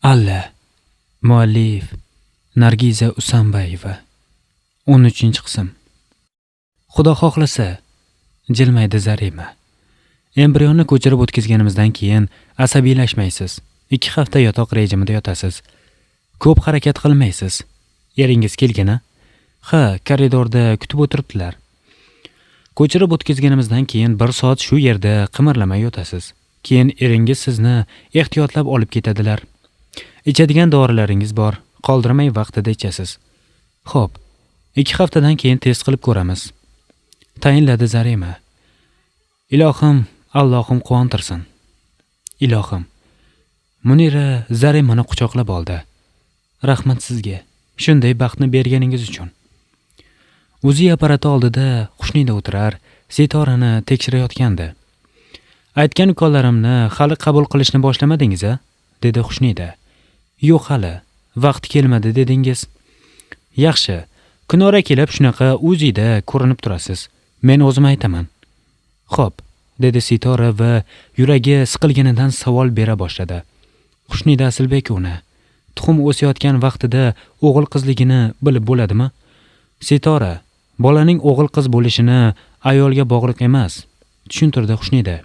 Alla. Muallif Nargiza Usanbayeva. 13-qism. Xudo xohlasa, jilmaydi Zarima. Embrionni ko'chirib o'tkazganimizdan keyin asabiylashmaysiz. 2 hafta yotoq rejimida yotasiz. Ko'p harakat qilmaysiz. Eringiz kelgana? Ha, koridorda kutib o'tiribdilar. Ko'chirib o'tkazganimizdan keyin 1 soat shu yerda qimirlamay yotasiz. Keyin eringiz sizni ehtiyotlab olib ketadilar. Ichadigan dorilaringiz bor, qoldirmay vaqtida ichasiz. Xo'p, 2 haftadan keyin test qilib ko'ramiz. Tayinladi Zarima. Ilohim, Allohim quvontirsin. Ilohim. Munira Zarimani quchoqlab oldi. Rahmat sizga, shunday baxtni berganingiz uchun. Uzi apparati oldida Xushnida o'tirar, Sitorani tekshirayotgandi. Aytgan ukollarimni hali qabul qilishni boshlamadingiz-a? Dedi Xushnida. Yo'q hali, vaqti kelmadi dedingiz. Yaxshi, kunora kelib shunaqa Uzida ko'rinib turasiz. Men o'zim aytaman. Xo'p, dedi Sitora va yuragi siqilganidan savol bera boshladi. Xushnida Asilbekovna, tuxum o'sayotgan vaqtida o'g'il qizligini bilib bo'ladimi? Sitora, bolaning o'g'il qiz bo'lishini ayolga bog'liq emas, tushuntirdi Xushnida.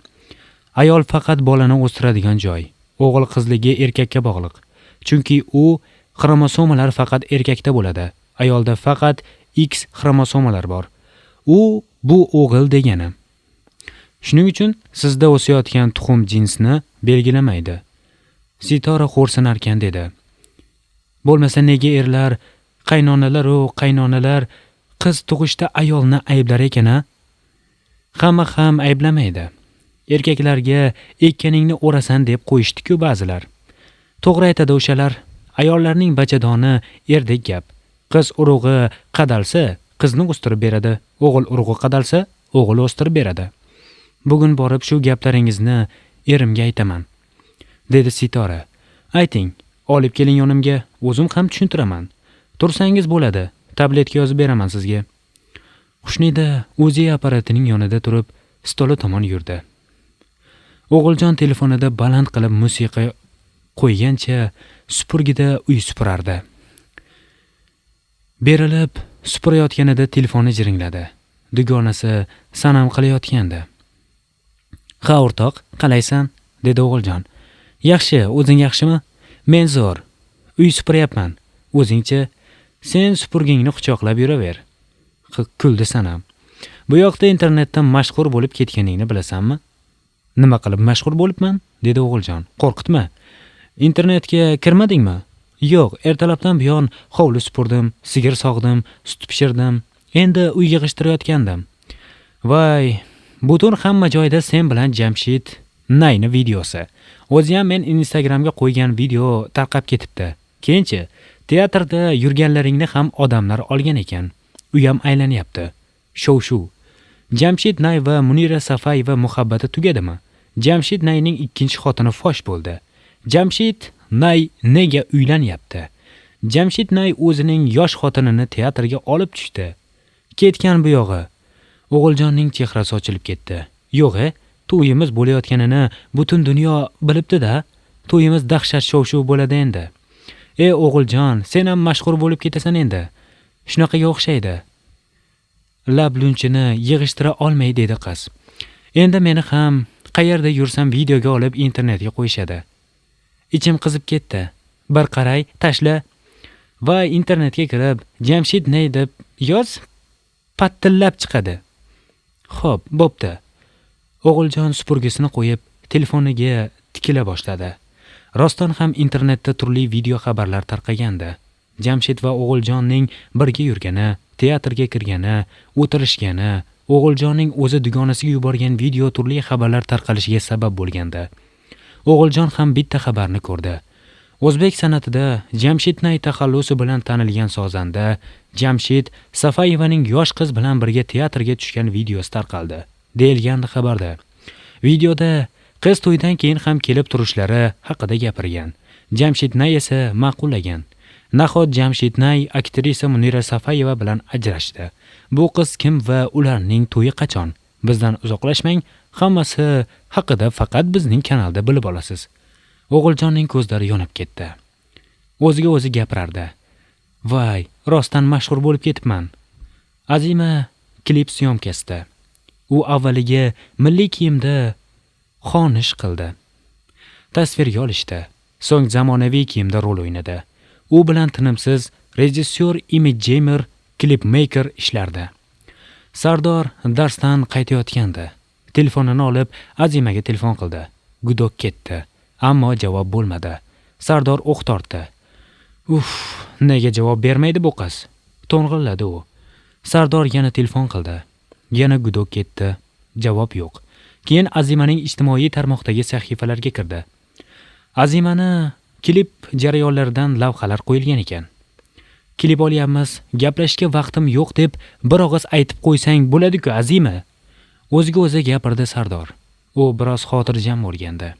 Ayol faqat bolani o'stiradigan joy. O'g'il qizligi erkakka bog'liq. Chunki u xromosomalar faqat erkakda bo'ladi. Ayolda faqat X xromosomalar bor. U bu o'g'il degani. Shuning uchun sizda o'sayotgan tuxum jinsni belgilamaydi. Sitora xo'rsinarkan dedi. Bo'lmasa nega erlar, qaynonalar qiz tug'ishda ayolni ayblar ekan-a? Hamma ham ayblamaydi. Erkaklarga ekkaningni o'rasan deb qo'yishdi-ku ba'zilar. To'g'ri aytadi o'shalar. Ayollarning bachadoni erdek gap. Qiz urug'i qadalsa, qizni o'stirib beradi. O'g'il urug'i qadalsa, o'g'il o'stirib beradi. Bugun borib shu gaplaringizni erimga aytaman, dedi Sitora. Ayting, olib keling yonimga, o'zim ham tushuntiraman. Tursangiz bo'ladi, tabletka yozib beraman sizga. Xushnida Uzi apparatining yonida turib, stoli tomon yurdi. O'g'iljon telefonida baland qilib musiqa qo'ygancha supurgida uy supurardi. Berilib supurayotganida telefoni jiringladi. Dugonasi sanam qilayotgandi. Ha o'rtoq, qalaysan? Dedi o'g'iljon. Yaxshi, o'zing yaxshimi? Men zo'r. Uy supuryapman. O'zingchi? Sen supurgingni quchoqlab yuraver. Kuldi sanam. Bu yoqda internetda mashhur bo'lib ketganingni bilasanmi? Nima qilib mashhur bo'libman? Dedi o'g'iljon. Qo'rqitma. Internetga kirmadingmi? Yo'q, ertalabdan buyon hovli supurdim, sigir sog'dim, sut pishirdim. Endi uy yig'ishtirayotgandim. Voy, butun hamma joyda sen bilan Jamshid Nayni videosi. O'zi ham men Instagramga qo'ygan video tarqab ketibdi. Keyinchi teatrda yurganlaringni ham odamlar olgan ekan. Uy ham aylanyapti. Shu. Jamshid Nay va Munira Safayeva muhabbati tugadimi? Jamshid Nayning 2-chi xotini fosh bo'ldi. Jamshid Nay nega uylanyapti? Jamshid Nay o'zining yosh xotinini teatrga olib tushdi. Ketgan bu yog'i. O'g'iljonning chehrasi ochilib ketdi. Yo'q-e, to'yimiz bo'layotganini butun dunyo bilibdi-da. To'yimiz dahshat shov-shuv bo'ladi endi. O'g'iljon, sen ham mashhur bo'lib ketasan endi. Shunaqaga o'xshaydi. Lab lunchini yig'ishtira olmay dedi qiz. Endi meni ham qayerda yursam videoga olib internetga qo'yishadi. Ichim qizib ketdi. Bir qaray, tashla va internetga kirib Jamshid Nay deb yoz, pattillab chiqadi. Xo'p, bo'pti. O'g'iljon supurgisini qo'yib telefoniga tikila boshladi. Rostdan ham internetda turli video xabarlar tarqagandi. Jamshid va O'g'iljonning birga yurgani, teatrga kirgani, o'tirishgani, O'g'iljonning o'zi dugonasiga yuborgan video turli xabarlar tarqalishiga sabab bo'lgandi. O'g'iljon ham bitta xabarni ko'rdi. O'zbek san'atida Jamshid Nay taxallusi bilan tanilgan sozanda Jamshid Safayevaning yosh qiz bilan birga teatrga tushgan videosi tarqaldi, deyilgandi xabarda. Videoda qiz to'ydan keyin ham kelib turishlari haqida gapirgan. Jamshid Nay esa ma'qullagan. Nahot Jamshid Nay aktrisa Munira Safayeva bilan ajrashdi. Bu qiz kim va ularning to'yi qachon? Bizdan uzoqlashmang, hammasi haqida faqat bizning kanalda bilib olasiz. O'g'iljonning ko'zlari yonib ketdi. O'ziga o'zi gapirardi. Voy, rostdan mashhur bo'lib ketibman. Azima klip syomkasida. U avvaliga milliy kiyimda xonish qildi. Tasvirga olishdi. So'ng zamonaviy kiyimda rol o'ynadi. U bilan tinimsiz rejissyor, imidjeymer, klipmaker ishlardi. Sardor darsdan qaytayotgandi. Telefonini olib Azimaga telefon qildi. Gudok ketdi, ammo javob bo'lmadi. Sardor o'q tortdi. Nega javob bermaydi bu qiz? To'ng'illadi u. Sardor yana telefon qildi. Yana gudok ketdi. Javob yo'q. Keyin Azimaning ijtimoiy tarmoqdagi sahifalarga kirdi. Azimani klip jarayonlaridan lavhalar qo'yilgan ekan. Klip olyapmiz, gaplashishga vaqtim yo'q deb bir og'iz aytib qo'ysang bo'ladi-ku, Azima. O'ziga o'zi gapirdi Sardor. U biroz xotirjam bo'lgandi.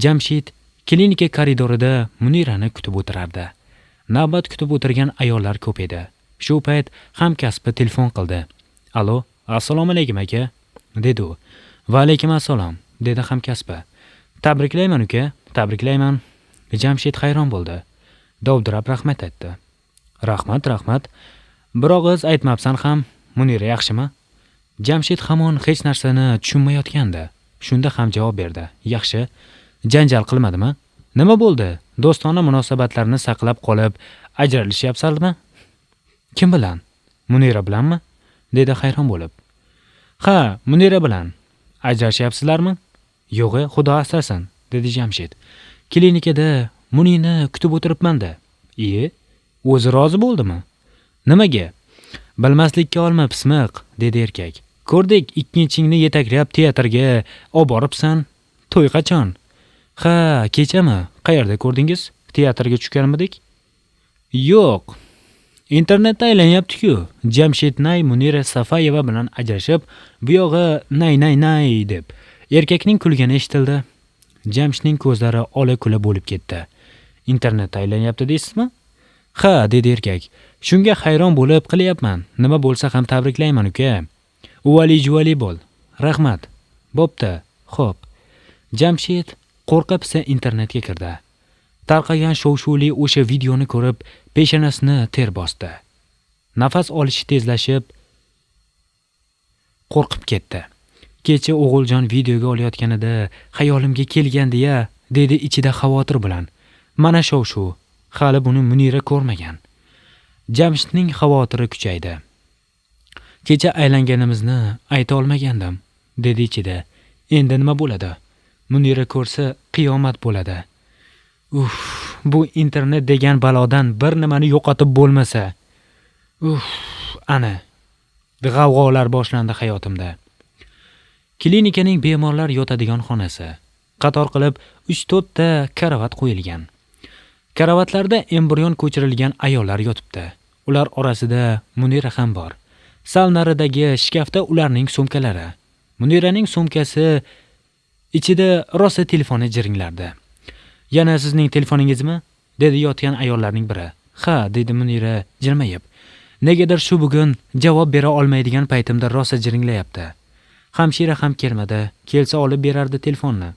Jamshid klinika koridorida Munirani kutib o'tirardi. Navbat kutib o'tirgan ayollar ko'p edi. Shu payt hamkasbi telefon qildi. "Alo, assalomu alaykum aka", dedi u. "Va alaykum assalom", dedi hamkasbi. "Tabriklayman uka, tabriklayman." Jamshid hayron bo'ldi. Dovdirab rahmat aytdi. Rahmat. Bir og'iz aytmabsan ham, Munira yaxshimi?" Jamshid hamon hech narsani tushunmayotgandi. Shunda ham javob berdi. "Yaxshi. Janjal qilmadimi? Nima bo'ldi? Do'stona munosabatlarni saqlab qolib, ajralishyapsizmi?" "Kim bilan? Munira bilanmi?" dedi hayron bo'lib. "Ha, Munira bilan. Ajrashyapsizlarmi?" "Yo'q, xudo asrasin", dedi Jamshid. "Klinikada Munini kutib o'tiribman-da." "Iye, o'zi rozi bo'ldimi?" "Nimaga?" "Bilmaslikka olma, pismiq", dedi erkak. "Ko'rdik, ikkinchingni yetaklab teatrga olib boribsan. To'y qachon?" "Ha, kechami? Qayerda ko'rdingiz? Teatrga tushganmidik?" "Yo'q. Internetda aylanyapti-ku. Jamshid Nay Munira Safayeva bilan ajrashib, bu yog'i nay deb." Erkakning kulgani eshitildi. Jamshidning ko'zlari ola-kula bo'lib ketdi. "Internetda aylanyapti deysizmi?" "Ha", dedi erkak. "Shunga hayron bo'lib qilyapman. Nima bo'lsa ham tabriklayman uka. Uvali-juvali bo'l. Rahmat." "Bo'pti. Xo'p." Jamshid qo'rqa-pisa internetga kirdi. Tarqagan shov-shuvli o'sha videoni ko'rib, peshonasini ter bosdi. Nafas olishi tezlashib, qo'rqib ketdi. "Kecha o'g'iljon videoga olayotganida xayolimga kelgandi-ya", dedi ichida xavotir bilan. "Mana shov-shuv. Hali buni Munira ko'rmagan." Jamshidning xavotiri kuchaydi. "Kecha aylanganimizni ayta olmagandim", dedi ichida. "Endi nima bo'ladi? Munira ko'rsa qiyomat bo'ladi. Bu internet degan balodan bir nimani yo'qotib bo'lmasa. Ana. G'avg'olar boshlandi hayotimda." Klinikaning bemorlar yotadigan xonasi. Qator qilib 3-4 ta karavat qo'yilgan. Karavatlarda embrion ko'chirilgan ayollar yotibdi. Ular orasida Munira ham bor. Sal naridagi shkafda ularning sumkalari. Muniraning sumkasi ichida rosa telefoni jiringlardi. "Yana sizning telefoningizmi?" dedi yotgan ayollarning biri. "Ha", dedi Munira jilmayib. "Negadir shu bugun javob bera olmaydigan paytimda rosa jiringlayapti. Hamshira ham kelmadi. Kelsa olib berardi telefonni.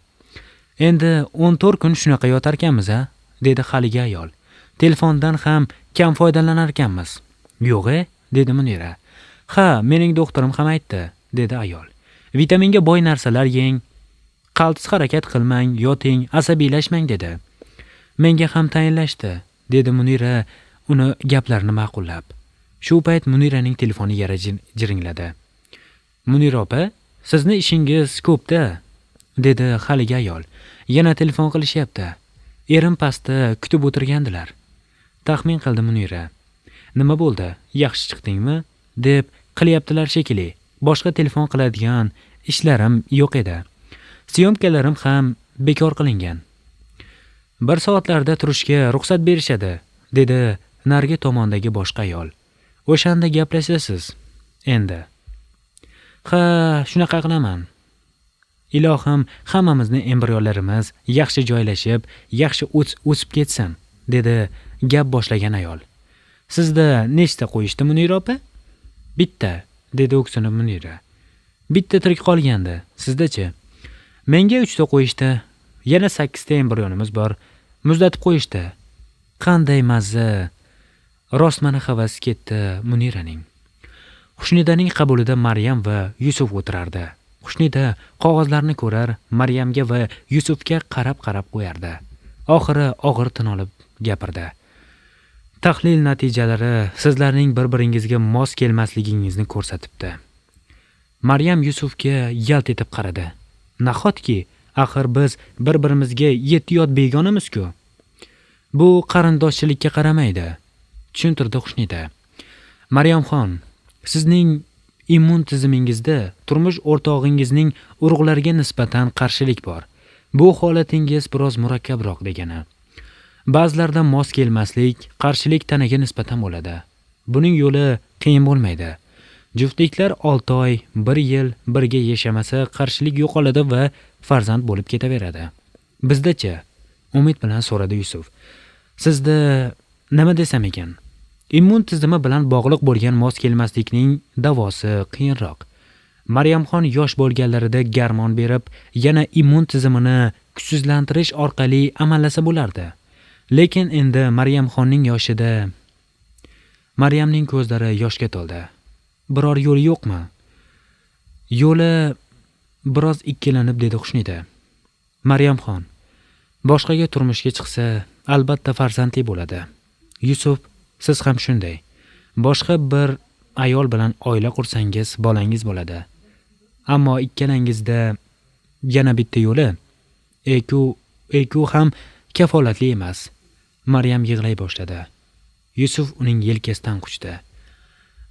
Endi 14 kun shunaqa yotarkanmiz-a", dedi haligi ayol. "Telefondan ham kam foydalanar ekanmiz." "Yo'q", dedi Munira. "Ha, mening doktorim ham aytdi", dedi ayol. "Vitaminga boy narsalar yeng, qaltis harakat qilmang, yoting, asabiylashmang", dedi. "Menga ham tayinlashdi", dedi Munira uni gaplarini ma'qullab. Shu payt Muniraning telefoni yana jiringladi. "Munira opa, sizni ishingiz ko'p-da", dedi haligi ayol. "Yana telefon qilishyapti. Erim pastda kutib o'tirgandilar", taxmin qildi Munira. "Nima bo'ldi? Yaxshi chiqdingmi?" deb qilyaptilar shekilli. "Boshqa telefon qiladigan ishlarim yo'q edi. Syomkalarim ham bekor qilingan. 1 soatlarda turishga ruxsat berishadi", dedi nargi tomondagi boshqa ayol. "O'shanda gaplashasiz endi." "Ha, shunaqa qilaman. Ilohim, hammamizni embrionlarimiz yaxshi joylashib, yaxshi o'sib ketsin", dedi gap boshlagan ayol. "Sizda nechta qo'yishdi Munira opa?" "Bitta", dedi o'ksinib Munira. "Bitta tirik qolgandi. Sizda-chi?" "Menga 3 ta qo'yishdi. Yana 8 ta embrionimiz bor. Muzlatib qo'yishdi. Qanday mazza! Rost mana havas ketdi Muniraning. Xushnidaning qabulida Maryam va Yusuf o'tirardi. Xushnida qog'ozlarni ko'rar, Maryamga va Yusufga qarab qo'yardi. Oxiri og'ir tin olib gapirdi. Tahlil natijalari sizlarning bir-biringizga mos kelmasligingizni ko'rsatibdi. Maryam Yusufga yalt etib qaradi. Nahotki, axir biz bir-birimizga yetti-yot begonamiz-ku. Bu qarindoshchilikka qaramaydi, tushuntirdi Xushnida. Maryamxon, sizning immun tizimingizda turmush o'rtog'ingizning urug'lariga nisbatan qarshilik bor. Bu holatingiz biroz murakkabroq degani. Ba'zilarda mos kelmaslik, qarshilik tanaga nisbatan bo'ladi. Buning yo'li qiyin bo'lmaydi. Juftliklar 6 oy, 1 yil birga yashamasa qarshilik yo'qoladi va farzand bo'lib ketaveradi. Bizda-chi? Umid bilan so'radi Yusuf. Sizda nima desam ekan? Immun tizimi bilan bog'liq bo'lgan mos kelmaslikning davosi qiyinroq. Maryamxon yosh bo'lganlarida garmon berib, yana immun tizimini kuchsizlantirish orqali amallasa bo'lardi. Lekin endi Maryamxonning yoshida Maryamning ko'zlari yoshga to'ldi. Biror yo'li yo'qmi? Yo'li biroz ikkilanib dedi Xushnida. Maryamxon, boshqaga turmushga chiqsa, albatta farzandli bo'ladi. Yusuf, siz ham shunday. Boshqa bir ayol bilan oila qursangiz, bolangiz bo'ladi. Ammo ikkalangizda yana bitta yo'li Eku ham kafolatli emas. Maryam yig'lay boshladi. Yusuf uning yelkasidan quchdi.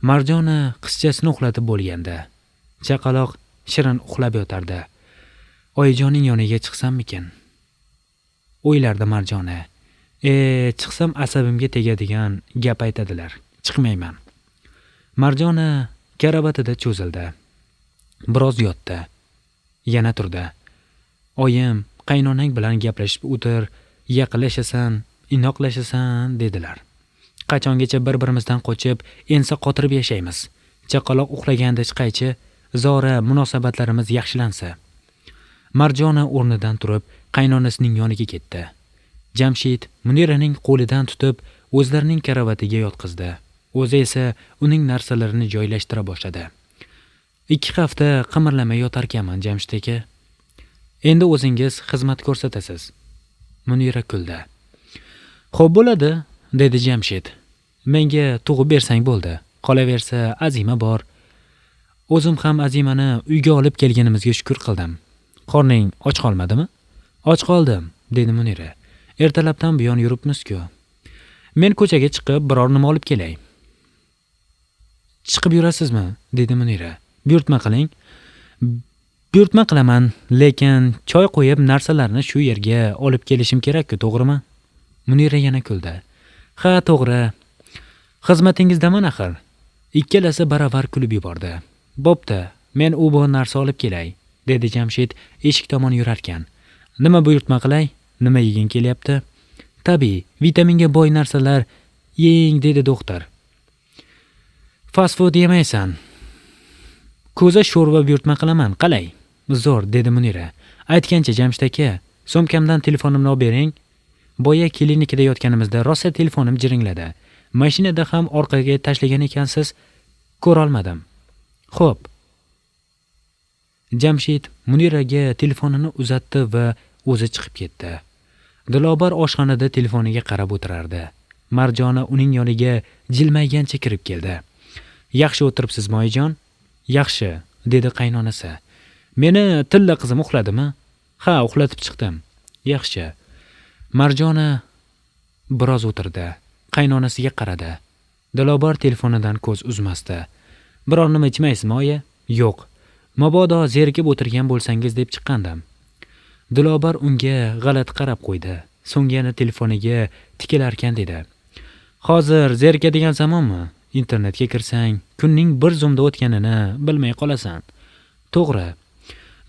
Marjona qizchasini uxlatib bo'lganda, chaqaloq shirin uxlab yotardi. Oyijoning yoniga chiqsammikin? O'ylardi Marjona. Chiqsam asabimga tegadigan gap aytadilar. Chiqmayman. Marjona karavotida cho'zildi. Biroz yotdi. Yana turdi. Oyim, qaynonang bilan gaplashib o'tir, yaqinlashasan, inoqlashasan dedilar. Qachongacha bir-birimizdan qochib, ensa qotirib yashaymiz. Chaqaloq uxlaganda chiqaychi, zora munosabatlarimiz yaxshilansa. Marjona o'rnidan turib, qaynonasining yoniga ketdi. Jamshid Muniraning qo'lidan tutib, o'zlarining karavatiga yotqizdi. O'zi esa uning narsalarini joylashtira boshladi. 2 hafta qimirlamay yotarkanman, Jamshid aka. Endi o'zingiz xizmat ko'rsatasiz. Munira kuldi. Xo'p bo'ladi, dedi Jamshid. Menga tug'ib bersang bo'ldi. Qolaversa, Azima bor. O'zim ham Azimani uyga olib kelganimizga shukr qildim. Qorning och qolmadimi? Och qoldim, dedi Munira. Ertalabdan buyon yuribmiz-ku. Men ko'chaga chiqib biror nima olib kelay. Chiqib yurasizmi? Dedi Munira. Buyurtma qiling. Buyurtma qilaman, lekin choy qo'yib narsalarni shu yerga olib kelishim kerak-ku, to'g'rimi? Munira yana kuldi. Ha, to'g'ri. Xizmatingizdaman axir. Ikkalasi baravar kulib yubordi. Bo'pti, men u bu narsa olib kelay, dedi Jamshid eshik tomon yurarkan. Nima buyurtma qilay? Nima yeging kelyapti? Tabiiy, vitaminga boy narsalar yeng, dedi doktor. Fast food yemaysan. Ko'za sho'rva buyurtma qilaman, qalay? Zo'r, dedi Munira. Aytgancha Jamshid aka, so'mkamdan telefonimni olib bering. Boya klinikada yotganimizda rosa telefonim jiringladi. Mashinada ham orqaga tashlagan ekansiz, ko'ra olmadim. Xo'p. Jamshid Muniraga telefonini uzatdi va o'zi chiqib ketdi. Dilobar oshxonada telefoniga qarab o'tirardi. Marjona uning yoniga jilmaygancha kirib keldi. Yaxshi o'tiribsizmi, oyijon? Yaxshi, dedi qaynonasi. Meni tilla qizim uxladimi? Ha, uxlatib chiqdim. Yaxshi. Marjona biroz o'tirdi. Qaynonasiga qaradi. Dilobar telefonidan ko'z uzmasdi. Biror nima ichmaysizmi, oyi? Yo'q. Mabodo zerikib o'tirgan bo'lsangiz deb chiqqandim. Dilobar unga g'alati qarab qo'ydi. So'ng yana telefoniga tikilarkan dedi. Hozir zerikadigan zamonmi? Internetga kirsang, kunning bir zumda o'tganini bilmay qolasan. To'g'ri.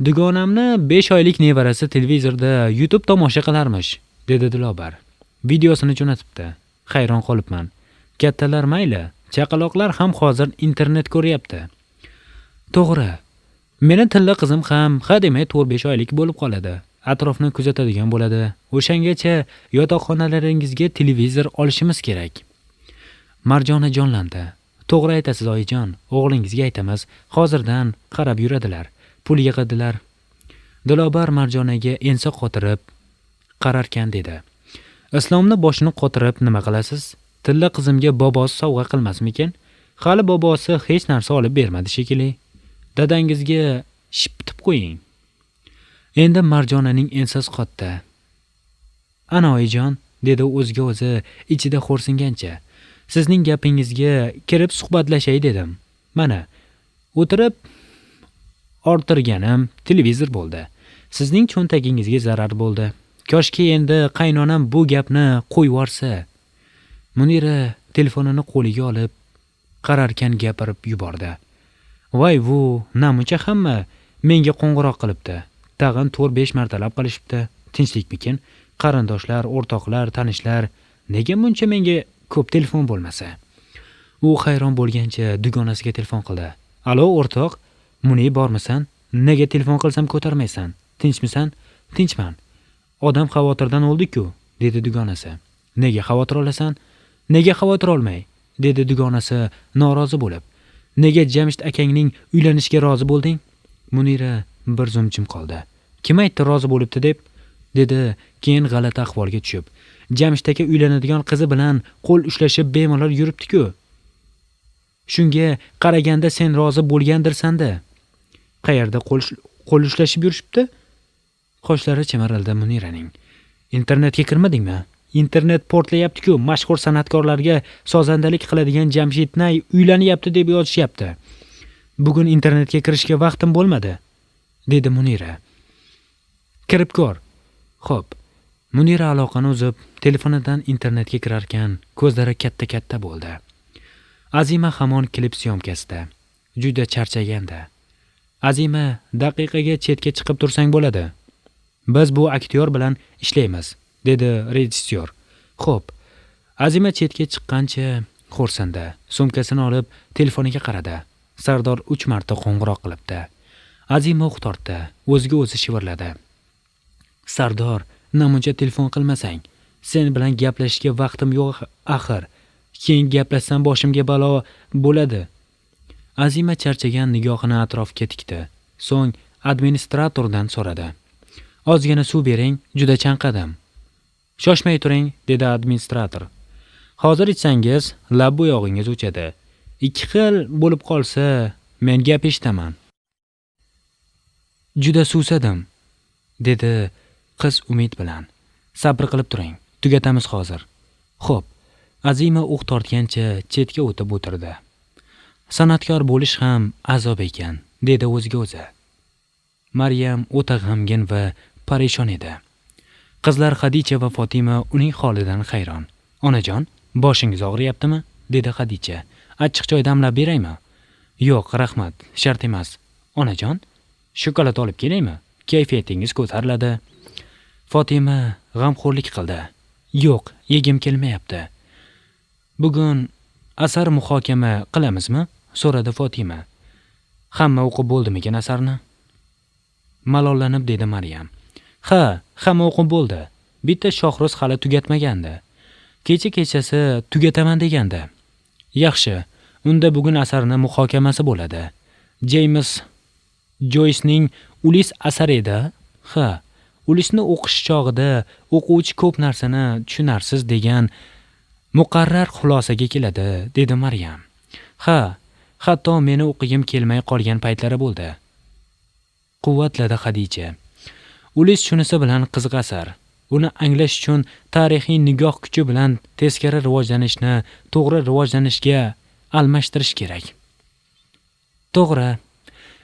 Dugonamni 5 oylik nevarasi televizorda YouTube tomosha qilarmish, dedi Dilobar. Videosini jo'natibdi. Hayron qolibman. Kattalar mayli, chaqaloqlar ham hozir internet ko'ryapti. To'g'ri. Meni tilla qizim ham hademay 4-5 oylik bo'lib qoladi. atrofni kuzatadigan bo'ladi. O'shangacha yotoqxonalaringizga televizor olishimiz kerak. Marjona jonlandi. To'g'ri aytasiz oyijon, o'g'lingizga aytamiz, hozirdan qarab yuradilar, pul yig'adilar. Dilobar Marjonaga ensa qotirib qararkan dedi. Islomni boshini qotirib nima qilasiz? Tilla qizimga bobosi sovg'a qilmasmikin? Hali bobosi hech narsa olib bermadi shekilli. Dadangizga shiptib qo'ying. Endi Marjonaning ensasi qotdi. Ana oyijon, dedi o'ziga o'zi ichida xo'rsingancha. Sizning gapingizga kirib suhbatlashay dedim. Mana, o'tirib orttirganim televizor bo'ldi. Sizning cho'ntagingizga zarar bo'ldi. Koshki endi qaynonam bu gapni qo'yvorsa. Munira telefonini qo'liga olib qararkan gapirib yubordi. Voy bu namuncha hamma menga qo'ng'iroq qilibdi. Tag'in 4-5 martalab qilishibdi. Tinchlikmikin? Qarindoshlar, o'rtoqlar, tanishlar nega buncha menga ko'p telefon bo'lmasa? U hayron bo'lgancha dugonasiga telefon qildi. Alo o'rtoq, Muni bormisan? Nega telefon qilsam ko'tarmaysan? Tinchmisan? Tinchman. Odam xavotirdan o'ldi-ku, dedi dugonasi. Nega xavotir olasan? Nega xavotir olmay? Dedi dugonasi norozi bo'lib. Nega Jamshid akangning uylanishga rozi bo'lding? Munira bir zum jim qoldi. Kim aytdi rozi bo'libdi deb? Dedi keyin g'alati ahvolga tushib. Jamshid aka uylanadigan qizi bilan qo'l ushlashib bemalol yuribdi-ku. Shunga qaraganda sen rozi bo'lgandirsan-da. Qayerda qo'l ushlashib yurishibdi? Qoshlari chimirildi Muniraning. Internetga kirmadingmi? Internet portlayapti-ku, mashhur san'atkorlarga sozandalik qiladigan Jamshidnay uylanyapti deb yozishyapti. Bugun internetga kirishga vaqtim bo'lmadi, dedi Munira. Kirib ko'r. Xo'p. Munira aloqani uzib, telefonidan internetga kirarkan, ko'zlari katta-katta bo'ldi. Azima hamon klip syomkasida. Juda charchagandi. Azima, daqiqaga chetga chiqib tursang bo'ladi. Biz bu aktyor bilan ishlaymiz, dedi rejissyor. Xo'p. Azima chetga chiqqancha xo'rsindi. Sumkasini olib telefoniga qaradi. Sardor 3 marta qo'ng'iroq qilibdi. Azima o'q tortdi. O'ziga o'zi shivirladi. Sardor, namuncha telefon qilmasang, sen bilan gaplashishga vaqtim yo'q axir. Keyin gaplashsam boshimga balo bo'ladi. Azima charchagan nigohini atrofga tikdi. So'ng administratordan so'radi. Ozgina suv bering, juda chanqadim. Shoshmay turing, dedi administrator. Hozir ichsangiz, lab bo'yog'ingiz o'chadi. 2 xil bo'lib qolsa, men gap eshitaman. Juda suvsadim, dedi qiz umid bilan. Sabr qilib turing, tugatamiz hozir. Xo'p, Azima o'q tortgancha chetga o'tib o'tirdi. San'atkor bo'lish ham azob ekan, dedi o'ziga o'zi. Maryam o'ta g'amgin va parishon edi. Qizlar Xadicha va Fatima uning holidan hayron. Onajon, boshingiz og'riyaptimi? Dedi Xadicha. Achchiq choy damlab beraymi? Yo'q, rahmat, shart emas. Onajon, shokolad olib kelaymi? Kayfiyatingiz ko'tariladi. Fatima g'amxo'rlik qildi. Yo'q, yegim kelmayapti. Bugun asar muhokama qilamizmi? So'radi Fatima. Hamma o'qib bo'ldimikin asarni? Malollanib dedi Maryam. Ha, hamma o'qib bo'ldi. Bitta Shohruz hali tugatmagandi. Kecha-kechasi tugataman degandi. Yaxshi, unda bugun asarning muhokamasi bo'ladi. James Joysning Ulis asari edi. Ha, Ulisni o'qish chog'ida o'quvchi ko'p narsani tushunarsiz degan muqarrar xulosaga keladi, dedi Maryam. Ha, hatto meni o'qigim kelmay qolgan paytlari bo'ldi. Quvvatladi Xadicha. Ulis shunisi bilan qiziq asar. Uni anglash uchun tarixiy nigoh kuchi bilan teskari rivojlanishni to'g'ri rivojlanishga almashtirish kerak. To'g'ri.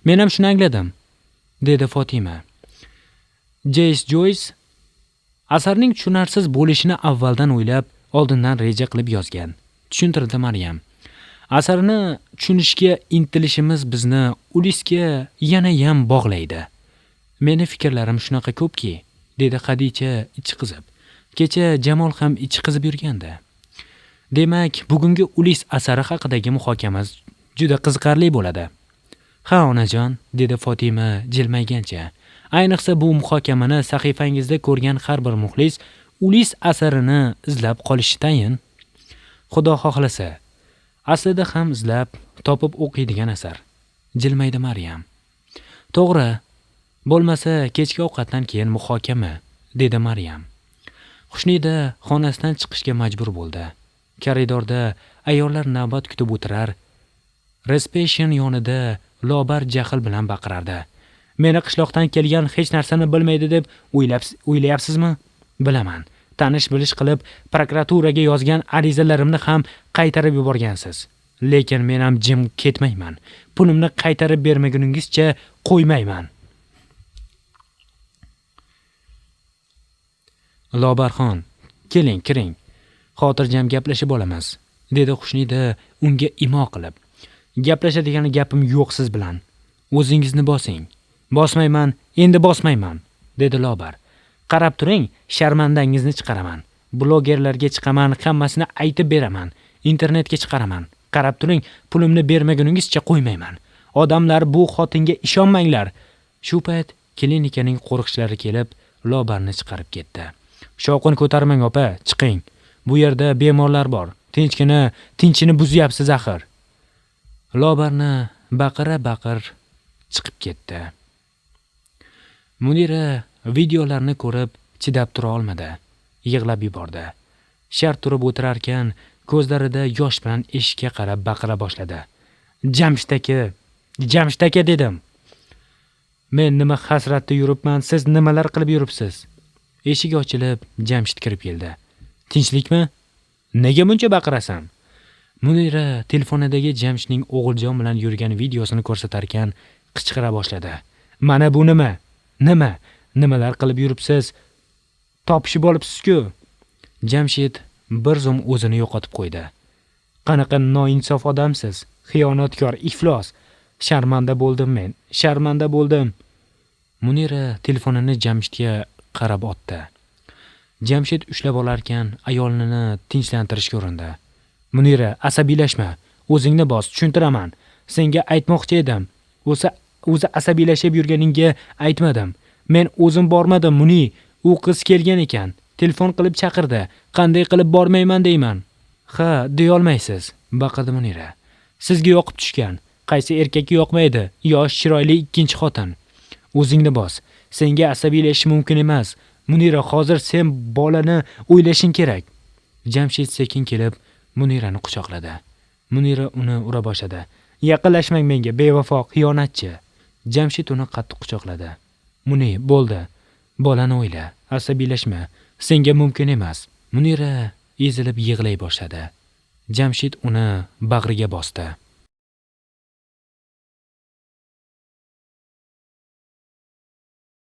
Men ham shuni angladim, dedi Fatima. James Joyce asarning tushunarsiz bo'lishini avvaldan o'ylab, oldindan reja qilib yozgan, tushuntirdi Maryam. Asarni tushunishga intilishimiz bizni Ulisga yana ham bog'laydi. Meni fikrlarim shunaqa ko'pki, dedi Xadicha ichi qizib. Kecha Jamol ham ichi qizib yurgandi. Demak, bugungi Ulis asari haqidagi muhokama juda qiziqarli bo'ladi. Ha, onajon, dedi Fatima jilmaygancha. Ayniqsa bu muhokamani sahifangizda ko'rgan har bir muxlis Ulis asarini izlab qolishi tayin. Xudo xohlasa, aslida ham izlab topib o'qiydigan asar. Jilmaydi Maryam. To'g'ri, bo'lmasa kechki ovqatdan keyin muhokama, dedi Maryam. Xushnida xonasidan chiqishga majbur bo'ldi. Koridorda ayollar navbat kutib o'tirar. Reception yonida Lobar jahl bilan baqirardi. Meni qishloqdan kelgan hech narsani bilmaydi deb o'ylayapsizmi? Bilaman. Tanish-bilish qilib prokuraturaga yozgan arizalarimni ham qaytarib yuborgansiz. Lekin men ham jim ketmayman. Pulimni qaytarib bermaguningizcha qo'ymayman. Lobarxon, keling, kiring. Xotirjam gaplashib olamiz, dedi Xushnida unga imo qilib. Gaplashadigan gapim yo'q siz bilan. O'zingizni bosing. Bosmayman, endi bosmayman, dedi Lobar. Qarab turing, sharmandangizni chiqaraman. Blogerlarga chiqaman, hammasini aytib beraman. Internetga chiqaraman. Qarab turing, pulimni bermaguningizcha qo'ymayman. Odamlar bu xotinga ishonmanglar. Shu payt klinikaning qo'riqchilari kelib, Lobarni chiqarib ketdi. Shovqin ko'tarmang opa, chiqing. Bu yerda bemorlar bor. Tinchini buzyapsiz axir. Lobarni baqira-baqir chiqib ketdi. Munira videolarni ko'rib chidab tura olmadi. Yig'lab yubordi. Shart turib o'tirarkan, ko'zlarida yosh bilan eshikka qarab baqira boshladi. Jamshid aka dedim. Men nima hasratda yuribman, siz nimalar qilib yuribsiz? Eshik ochilib, Jamshid kirib keldi. Tinchlikmi? Nega buncha baqirasan? Munira telefonidagi Jamshidning O'g'iljon bilan yurgan videosini ko'rsatarkan, qichqira boshladi. Mana bu nima? Nimalar qilib yuribsiz? Topishib olibsiz-ku. Jamshid bir zum o'zini yo'qotib qo'ydi. Qanaqa noinsof odamsiz, xiyonatkor, iflos. Sharmanda bo'ldim men. Munira telefonini Jamshidga qarab otdi. Jamshid ushlab olarkan, ayolini tinchlantirishga urindi. Munira, asabiylashma. O'zingni bos, tushuntiraman. Senga aytmoqchi edim. O'zi asabiylashib yurganingga aytmadim. Men o'zim bormadim, Muni. U qiz kelgan ekan. Telefon qilib chaqirdi. Qanday qilib bormayman deyman. Ha, deya olmaysiz, baqirdi Munira. Sizga yoqib tushgan. Qaysi erkakka yoqmaydi? Yosh, chiroyli ikkinchi xotin. O'zingni bos. Senga asabiylashish mumkin emas. Munira, hozir sen bolani o'ylashing kerak. Jamshid sekin kelib Munirani quchoqladi. Munira uni ura boshladi. Yaqinlashmang menga, bevafo, xiyonatchi. Jamshid uni qattiq quchoqladi. Muni, bo'ldi. Bolani o'yla, asabiylashma. Senga mumkin emas. Munira ezilib yig'lay boshladi. Jamshid uni bag'riga bosdi.